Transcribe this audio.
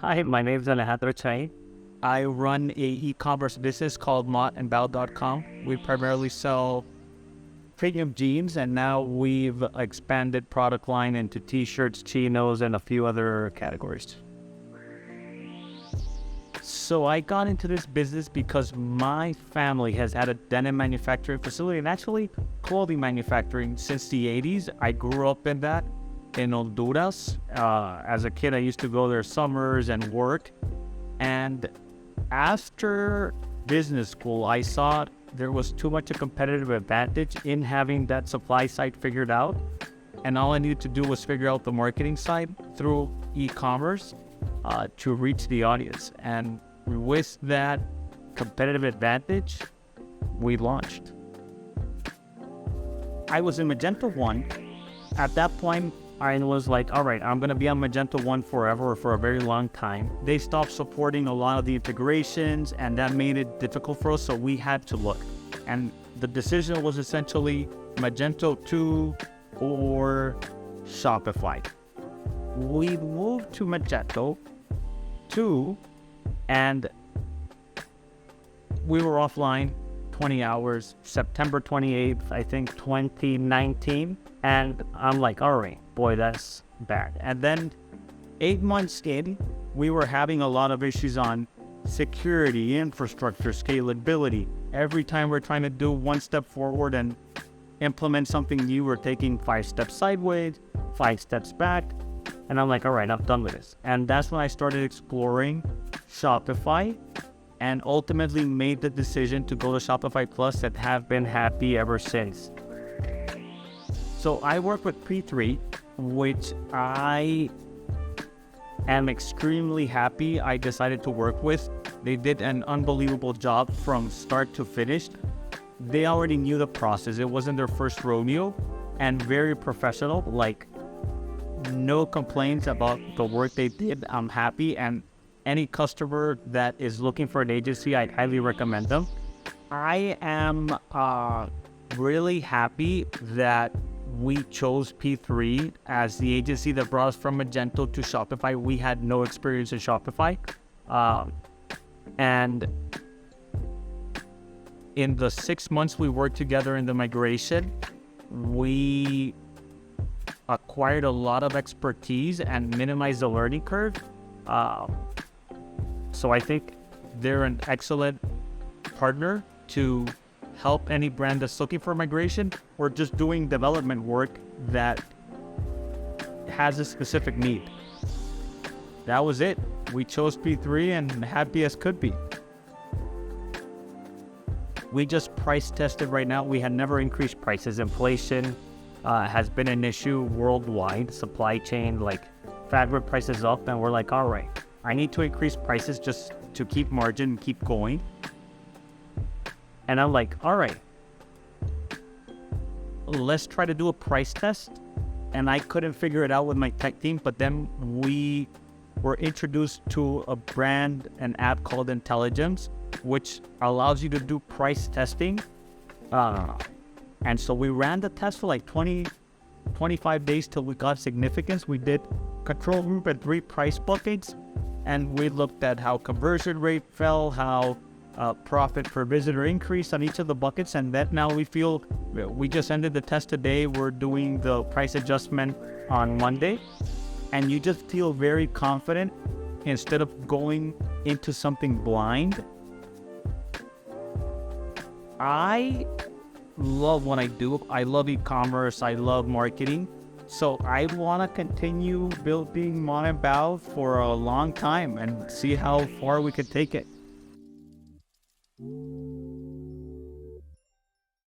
Hi, my name is Alejandro Chahin. I run a e-commerce business called mottandbow.com. We primarily sell premium jeans, and now we've expanded product line into t-shirts, chinos, and a few other categories. So I got into this business because my family has had a denim manufacturing facility and actually clothing manufacturing since the 80s. I grew up in that in Honduras. As a kid, I used to go there summers and work. And after business school, I saw there was too much a competitive advantage in having that supply side figured out. And all I needed to do was figure out the marketing side through e-commerce to reach the audience. And with that competitive advantage, we launched. I was in Magento 1. At that point, I was like, all right, I'm going to be on Magento 1 forever or for a very long time. They stopped supporting a lot of the integrations, and that made it difficult for us, so we had to look. And the decision was essentially Magento 2 or Shopify. We moved to Magento 2, and we were offline 20 hours, September 28th, I think, 2019. And I'm like, all right, boy, that's bad. And then 8 months in, we were having a lot of issues on security, infrastructure, scalability. Every time we're trying to do one step forward and implement something new, we're taking 5 steps sideways, 5 steps back. And I'm like, all right, I'm done with this. And that's when I started exploring Shopify and ultimately made the decision to go to Shopify Plus and have been happy ever since. So I work with P3, which I am extremely happy I decided to work with. They did an unbelievable job from start to finish. They already knew the process. It wasn't their first rodeo, and very professional. Like, no complaints about the work they did. I'm happy, and any customer that is looking for an agency, I highly recommend them. I am really happy that we chose P3 as the agency that brought us from Magento to Shopify. We had no experience in Shopify. And in the 6 months we worked together in the migration, we acquired a lot of expertise and minimized the learning curve. So I think they're an excellent partner to help any brand that's looking for migration or just doing development work that has a specific need. That was it. We chose P3 and happy as could be. We just price tested right now. We had never increased prices. Inflation has been an issue worldwide. Supply chain, like fabric prices up, and we're like, all right, I need to increase prices just to keep margin and keep going. And I'm like, all right, let's try to do a price test. And I couldn't figure it out with my tech team, but then we were introduced to a brand, an app called Intelligence, which allows you to do price testing. And so we ran the test for like 25 days till we got significance. We did control group and 3 price buckets, and we looked at how conversion rate fell, how profit per visitor increased on each of the buckets, and that now we feel we just ended the test today. We're doing the price adjustment on Monday, and you just feel very confident instead of going into something blind. I love what I do. I love e-commerce. I love marketing. So I want to continue building Mott and Bow for a long time and see how far we could take it.